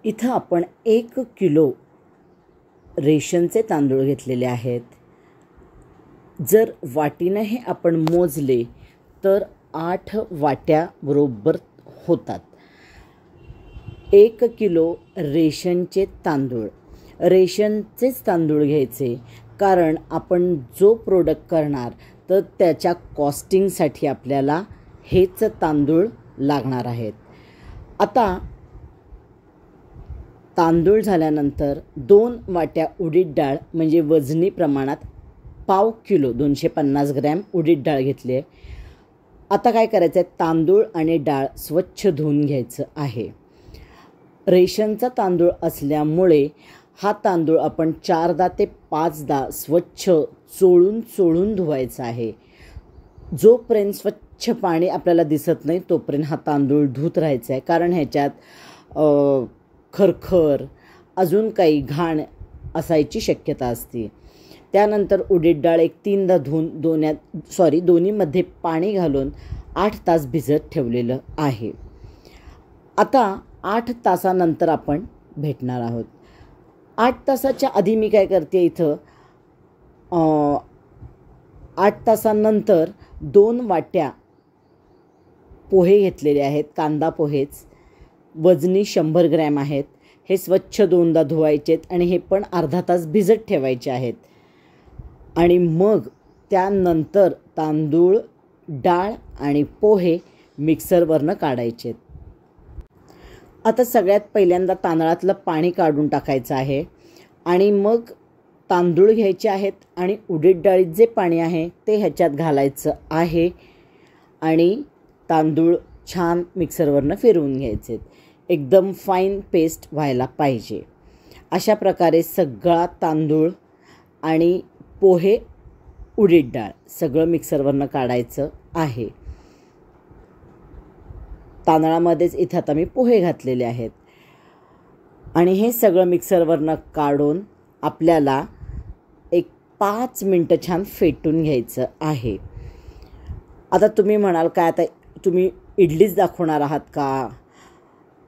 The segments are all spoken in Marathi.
इथं आपण 1 किलो रेशनचे तांदूळ घेतलेले आहेत. जर वाटीनं हे आपण मोजले तर 8 वाट्या बरोबर होतात. 1 किलो रेशनचे तांदूळ, रेशनचेच तांदूळ घ्यायचे, कारण आपण जो प्रोडक्ट करणार तर त्याच्या कॉस्टिंगसाठी आपल्याला हेच तांदूळ लागणार आहेत. आता तांदूळ झाल्यानंतर 2 वाट्या उडीद डाळ म्हणजे वजनी प्रमाणात पाव किलो 250 ग्रॅम उडीद डाळ घेतली आहे. आता काय करायचं आहे, तांदूळ आणि डाळ स्वच्छ धुवून घ्यायचं आहे. रेशनचा तांदूळ असल्यामुळे हा तांदूळ आपण 4दा ते 5दा स्वच्छ चोळून धुवायचा आहे. जोपर्यंत स्वच्छ पाणी आपल्याला दिसत नाही तोपर्यंत हा तांदूळ धुत राहायचा आहे, कारण ह्याच्यात खरखर अजून काही घाण असायची शक्यता असते. त्यानंतर उडीद डाळ 3दा धुवून दोन्हीमध्ये पाणी घालून 8 तास भिजत ठेवलेलं आहे. आता 8 तासानंतर आपण भेटणार आहोत. 8 तासाच्या आधी मी काय करते, इथं 8 तासानंतर 2 वाट्या पोहे घेतलेले आहेत. कांदा पोहेच वजनी 100 ग्रॅम आहेत. हे स्वच्छ 2दा धुवायचेत आणि हे पण अर्धा तास भिजत ठेवायचे आहेत. आणि मग त्यानंतर तांदूळ, डाळ आणि पोहे मिक्सरवरनं काढायचेत. आता सगळ्यात पहिल्यांदा तांदळातलं पाणी काढून टाकायचं आहे आणि मग तांदूळ घ्यायचे आहेत आणि उडीद डाळीत जे पाणी आहे ते ह्याच्यात घालायचं आहे आणि तांदूळ छान मिक्सरवरनं फिरवून घ्यायचे. एकदम फाईन पेस्ट व्हायला पाहिजे. अशा प्रकारे सगळा तांदूळ आणि पोहे, उडीद डाळ सगळं मिक्सरवरनं काढायचं आहे. तांदळामध्येच इथं आता मी पोहे घातलेले आहेत आणि हे सगळं मिक्सरवरनं काढून आपल्याला एक 5 मिनटं छान फेटून घ्यायचं आहे. आता तुम्ही म्हणाल काय, आता तुम्ही इडलीच दाखवणार आहात का?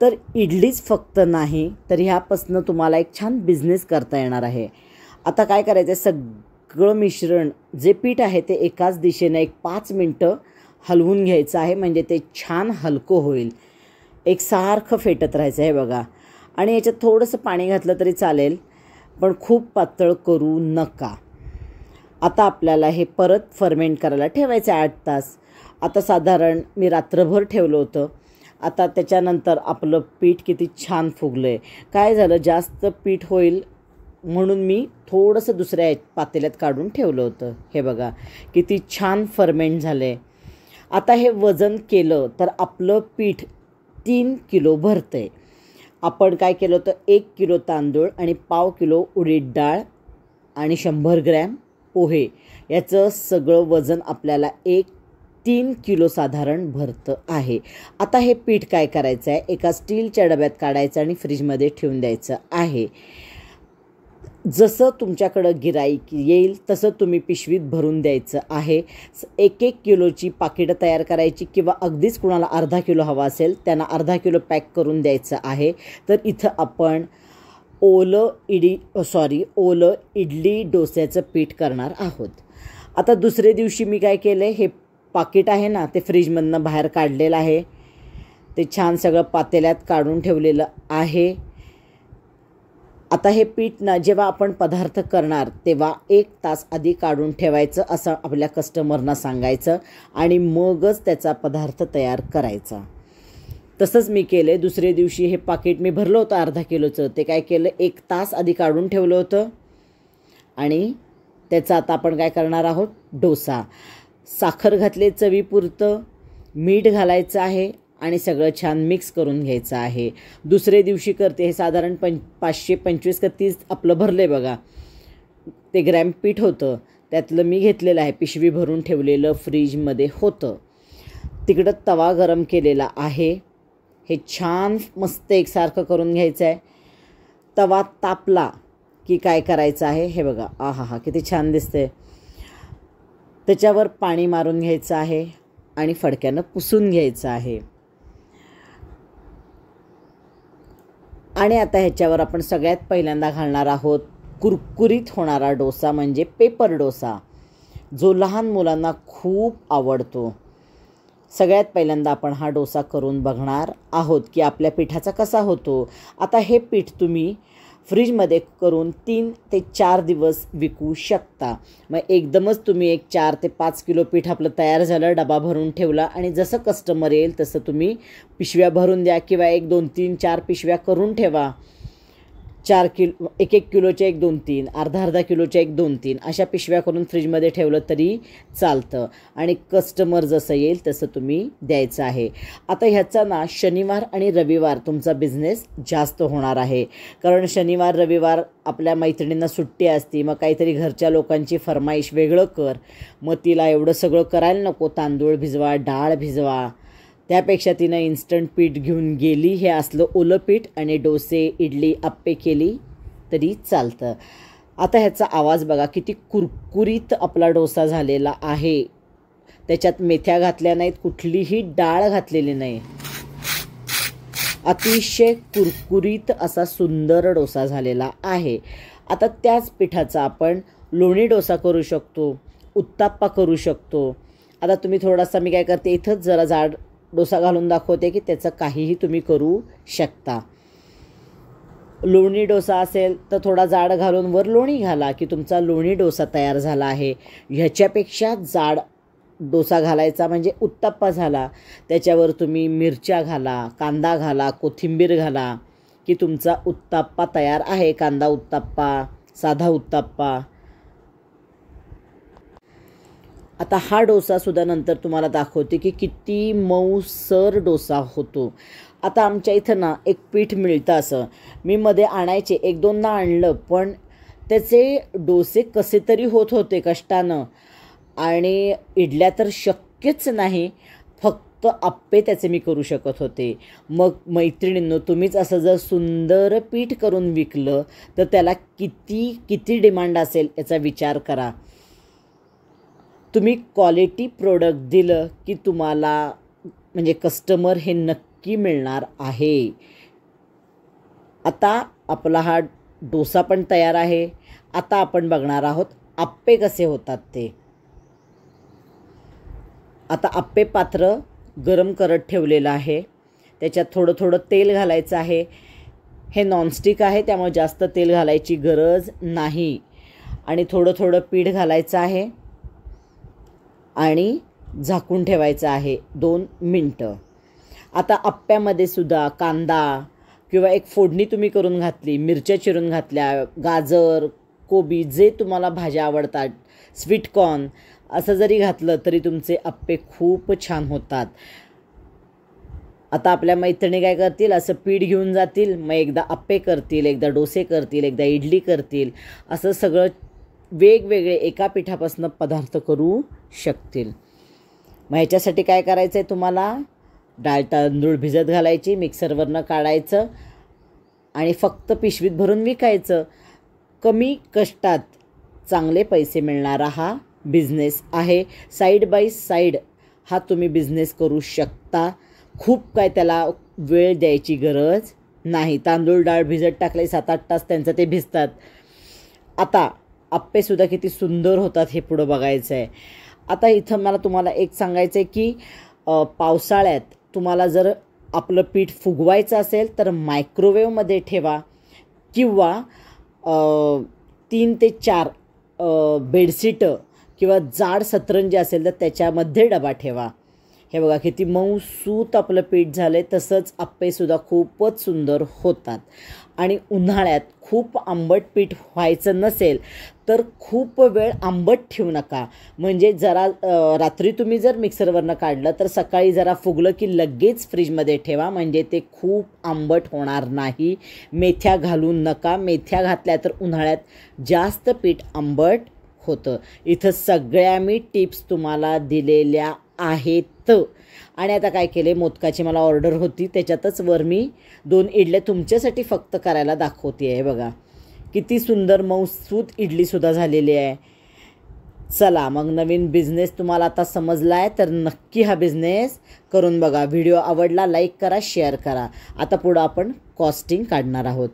तर इडलीच फक्त नाही तर ह्यापासून तुम्हाला एक छान बिझनेस करता येणार आहे. आता काय करायचं आहे, सगळं मिश्रण जे पीठ आहे ते एकाच दिशेने एक 5 मिनटं हलवून घ्यायचं आहे, म्हणजे ते छान हलकं होईल. एकसारखं फेटत राहायचं आहे बघा. आणि याच्यात थोडंसं पाणी घातलं तरी चालेल, पण खूप पातळ करू नका. आता आपल्याला हे परत फर्मेंट करायला ठेवायचं आहे 8 तास. आता साधारण मी रात्रभर ठेवलं होतं. आता त्याच्यानंतर आपलं पीठ किती छान फुगलं आहे. काय झालं, जास्त पीठ होईल म्हणून मी थोडंसं दुसऱ्या पातेल्यात काढून ठेवलं होतं. हे बघा किती छान फर्मेंट झालं आहे. आता हे वजन केलं तर आपलं पीठ 3 किलो भरतं आहे. आपण काय केलं होतं, 1 किलो तांदूळ आणि पाव किलो उडीद डाळ आणि 100 ग्रॅम पोहे, याचं सगळं वजन आपल्याला 3 किलो साधारण भरतं आहे. आता हे पीठ काय करायचं आहे, एका स्टीलच्या डब्यात काढायचं आणि फ्रीजमध्ये ठेवून द्यायचं आहे. जसं तुमच्याकडं गिऱ्हाईक येईल तसं तुम्ही पिशवीत भरून द्यायचं आहे. 1-1 किलोची पाकिटं तयार करायची, किंवा अगदीच कुणाला अर्धा किलो हवा असेल त्यांना अर्धा किलो पॅक करून द्यायचं आहे. तर इथं आपण ओलं इडली डोस्याचं पीठ करणार आहोत. आता दुसरे दिवशी मी काय केलं, हे पाकिट आहे ना ते फ्रीजमधनं बाहेर काढलेलं आहे. ते छान सगळं पातेल्यात काढून ठेवलेलं आहे. आता हे पीठ ना जेव्हा आपण पदार्थ करणार तेव्हा 1 तास आधी काढून ठेवायचं असं आपल्या कस्टमरना सांगायचं आणि मगच त्याचा पदार्थ तयार करायचा. तसंच मी केलं. दुसरे दिवशी हे पाकिट मी भरलं होतं अर्धा किलोचं, ते काय केलं 1 तास आधी काढून ठेवलं होतं आणि त्याचं आता आपण काय करणार आहोत, डोसा. साखर घातले चवीपुरतं, मीठ घालायचं आहे आणि सगळं छान मिक्स करून घ्यायचं आहे. दुसरे दिवशी करते. हे साधारण 525 का 30 आपलं भरले बघा. ते ग्रॅम पीठ होतं, त्यातलं मी घेतलेलं आहे, पिशवी भरून ठेवलेलं फ्रीजमध्ये होतं. तिकडं तवा गरम केलेला आहे. हे छान मस्त एकसारखं करून घ्यायचं आहे. तवा तापला की काय करायचं आहे, हे बघा, आहा किती छान दिसते. त्याच्यावर पाणी मारून घ्यायचं आहे आणि फडक्यानं पुसून घ्यायचं आहे. आणि आता ह्याच्यावर आपण सगळ्यात पहिल्यांदा घालणार आहोत कुरकुरीत होणारा डोसा, म्हणजे पेपर डोसा, जो लहान मुलांना खूप आवडतो. सगळ्यात पहिल्यांदा आपण हा डोसा करून बघणार आहोत की आपल्या पिठाचा कसा होतो. आता हे पीठ तुम्ही फ्रीजमध्ये करून 3 ते 4 दिवस विकू शकता. मग एकदमच तुम्ही एक 4 ते 5 किलो पीठ आपलं तयार झालं, डबा भरून ठेवला आणि जसं कस्टमर येईल तसं तुम्ही पिशव्या भरून द्या किंवा 1 2 3 4 पिशव्या करून ठेवा. 4 किलो 1 किलोच्या 1 2 3, अर्धा किलोच्या 1 2 3 अशा पिशव्या करून फ्रीजमध्ये ठेवलं तरी चालतं आणि कस्टमर जसं येईल तसं तुम्ही द्यायचं आहे. आता ह्याचा ना शनिवार आणि रविवार तुमचा बिझनेस जास्त होणार आहे, कारण शनिवार रविवार आपल्या मैत्रिणींना सुट्टी असते. मग काहीतरी घरच्या लोकांची फरमाईश वेगळं कर, मग तिला एवढं सगळं करायला नको, तांदूळ भिजवा, डाळ भिजवा, त्यापेक्षा तिनं इन्स्टंट पीठ घेऊन गेली, हे असलं ओलं पीठ, आणि डोसे इडली आप्पे केली तरी चालतं. आता ह्याचा आवाज बघा, किती कुरकुरीत आपला डोसा झालेला आहे. त्याच्यात मेथ्या घातल्या नाहीत, कुठलीही डाळ घातलेली नाही. अतिशय कुरकुरीत असा सुंदर डोसा झालेला आहे. आता त्याच पिठाचा आपण लोणी डोसा करू शकतो, उत्ताप्पा करू शकतो. आता तुम्ही थोडासा, मी काय करते इथंच जरा जाड डोसा घालून दाखवते की त्याचं काहीही तुम्ही करू शकता. लोणी डोसा असेल तर थोडा जाड घालून वर लोणी घाला की तुमचा लोणी डोसा तयार झाला आहे. ह्याच्यापेक्षा जाड डोसा घालायचा म्हणजे उत्ताप्पा झाला. त्याच्यावर तुम्ही मिरच्या घाला, कांदा घाला, कोथिंबीर घाला की तुमचा उत्ताप्पा तयार आहे. कांदा उत्ताप्पा, साधा उत्ताप्पा. आता हा डोसासुद्धा नंतर तुम्हाला दाखवते की किती मऊसर डोसा होतो. आता आमच्या इथं ना एक पीठ मिळतं असं, मी मध्ये आणायचे, 1-2दा आणलं, पण त्याचे डोसे कसे तरी होत होते कष्टानं, आणि इडल्या तर शक्यच नाही, फक्त आप्पे त्याचे मी करू शकत होते. मग मैत्रिणींनो, तुम्हीच असं जर सुंदर पीठ करून विकलं तर त्याला किती डिमांड असेल याचा विचार करा. तुम्ही क्वालिटी प्रोडक्ट दिलं की तुम्हाला म्हणजे कस्टमर हे नक्की मिळणार आहे. आता आपला हा डोसा पण तयार आहे. आता आपण बघणार आहोत आप्पे कसे होतात ते. आता आप्पे पात्र गरम करत ठेवलेलं आहे, त्याच्यात थोडं तेल घालायचं आहे. हे नॉनस्टिक आहे त्यामुळे जास्त तेल घालायची गरज नाही, आणि थोडं पीठ घालायचं आहे आणि झाकून ठेवायचं आहे 2 मिनटं. आता आप्प्यामध्ये सुद्धा कांदा किंवा एक फोडणी तुम्ही करून घातली, मिरच्या चिरून घातल्या, गाजर, कोबी, जे तुम्हाला भाज्या आवडतात, स्वीटकॉर्न असं जरी घातलं तरी तुमचे आप्पे खूप छान होतात. आता आपल्या मैत्रिणी काय करतील, असं पीठ घेऊन जातील, मग एकदा आप्पे करतील, एकदा डोसे करतील, एकदा इडली करतील, असं सगळं वेगवेगळे एका पिठापासून पदार्थ करू शकतील. मग ह्याच्यासाठी काय करायचं आहे तुम्हाला, डाळ तांदूळ भिजत घालायची, मिक्सरवरनं काढायचं आणि फक्त पिशवीत भरून विकायचं. कमी कष्टात चांगले पैसे मिळणारा हा बिझनेस आहे. साईड बाय साईड हा तुम्ही बिझनेस करू शकता. खूप काय त्याला वेळ द्यायची गरज नाही. तांदूळ डाळ भिजत टाकले 7-8 तास त्यांचं ते भिजतात. आता आप्पेसुद्धा किती सुंदर होतात हे पुढं बघायचं आहे. आता इथं मला तुम्हाला एक सांगायचं आहे की पावसाळ्यात तुम्हाला जर आपलं पीठ फुगवायचं असेल तर मायक्रोवेव्हमध्ये ठेवा, किंवा 3 ते 4 बेडशीटं किंवा जाड सतरंजी असेल तर त्याच्यामध्ये डबा ठेवा. हे बघा किती मऊसूत आपलं पीठ झालं आहे. तसंच आप्पेसुद्धा खूपच सुंदर होतात. आणि उन्हाळ्यात खूप आंबट पीठ व्हायचं नसेल तर खूप वेळ आंबट ठेवू नका. म्हणजे जरा रात्री तुम्ही जर मिक्सरवरनं काढलं तर सकाळी जरा फुगलं की लगेच फ्रीजमध्ये ठेवा, म्हणजे ते खूप आंबट होणार नाही. मेथ्या घालू नका. मेथ्या घातल्या तर उन्हाळ्यात जास्त पीठ आंबट होतं. इथं सगळ्या मी टिप्स तुम्हाला दिलेल्या आहेत. आणि आता काय केले, मोदकाची मला ऑर्डर होती, त्याच्यातच वर मी 2 इडल्या तुमच्यासाठी फक्त करायला दाखवते आहे. बघा किती सुंदर मऊसूत इडलीसुद्धा झालेली आहे. चला मग नवीन बिझनेस तुम्हाला आता समजला आहे तर नक्की हा बिझनेस करून बघा. व्हिडिओ आवडला लाईक करा, शेअर करा. आता पुढं आपण कॉस्टिंग काढणार आहोत.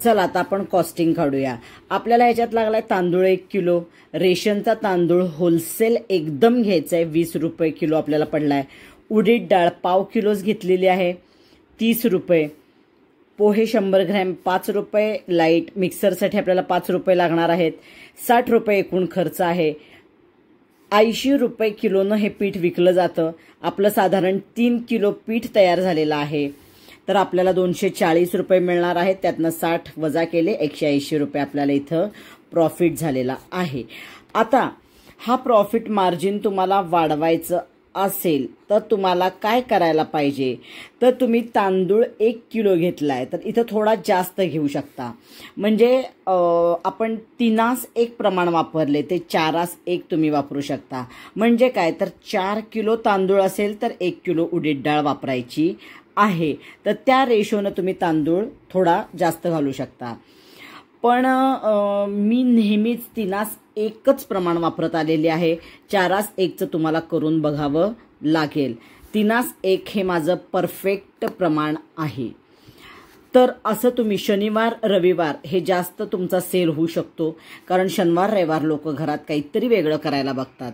चला आता आपण कॉस्टिंग काढूया. आपल्याला ह्याच्यात लागलाय तांदूळ 1 किलो. रेशनचा तांदूळ होलसेल एकदम घ्यायचा आहे, 20 रुपये किलो आपल्याला पडलाय. उडीद डाळ पाव किलोच घेतलेली आहे, 30 रुपये. पोहे 100 ग्रॅम 5 रुपये. लाईट मिक्सरसाठी आपल्याला 5 रुपये लागणार आहेत. 60 रुपये एकूण खर्च आहे. 80 रुपये किलोनं हे पीठ विकलं जातं. आपलं साधारण 3 किलो पीठ तयार झालेलं आहे, तर आपल्याला 240 रुपये मिळणार आहेत. त्यातनं 60 वजा केले 180 रुपये आपल्याला इथं प्रॉफिट झालेला आहे. आता हा प्रॉफिट मार्जिन तुम्हाला वाढवायचं असेल तर तुम्हाला काय करायला पाहिजे, तर तुम्ही तांदूळ 1 किलो घेतलाय तर इथं थोडा जास्त घेऊ शकता. म्हणजे आपण 3:1 प्रमाण वापरले ते 4:1 तुम्ही वापरू शकता. म्हणजे काय, तर 4 किलो तांदूळ असेल तर 1 किलो उडीद डाळ वापरायची आहे, तर त्या रेशोनं तुम्ही तांदूळ थोडा जास्त घालू शकता. पण मी नेहमीच 3:1च प्रमाण वापरत आलेले आहे. 4:1चं तुम्हाला करून बघावं लागेल. 3:1 हे माझं परफेक्ट प्रमाण आहे. तर असं तुम्ही शनिवार रविवार हे जास्त तुमचा सेल होऊ शकतो, कारण शनिवार रविवार लोक घरात काहीतरी वेगळं करायला बघतात.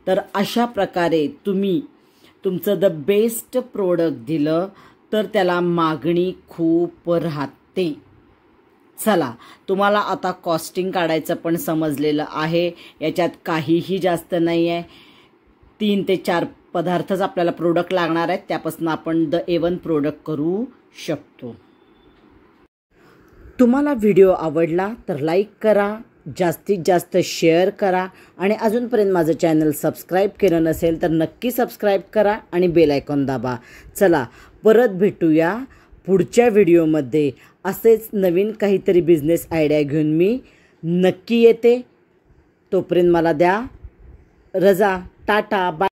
तर अशा प्रकारे तुम्ही तुमचं द बेस्ट प्रोडक्ट दिलं तर त्याला मागणी खूप राहते. चला तुम्हाला आता कॉस्टिंग काढायचं पण समजलेलं आहे. याच्यात काहीही जास्त नाही आहे. 3 ते 4 पदार्थच आपल्याला प्रोडक्ट लागणार आहेत, त्यापासून आपण द A1 प्रोडक्ट करू शकतो. तुम्हाला व्हिडिओ आवडला तर लाईक करा, जास्तीत जास्त शेअर करा आणि अजूनपर्यंत माझं चॅनल सबस्क्राईब केलं नसेल तर नक्की सबस्क्राईब करा आणि बेल आयकॉन दाबा. चला परत भेटूया पुढच्या व्हिडिओमध्ये. असेच नवीन काहीतरी बिझनेस आयडिया घेऊन मी नक्की येते. तोपर्यंत मला द्या रजा. Tata bye.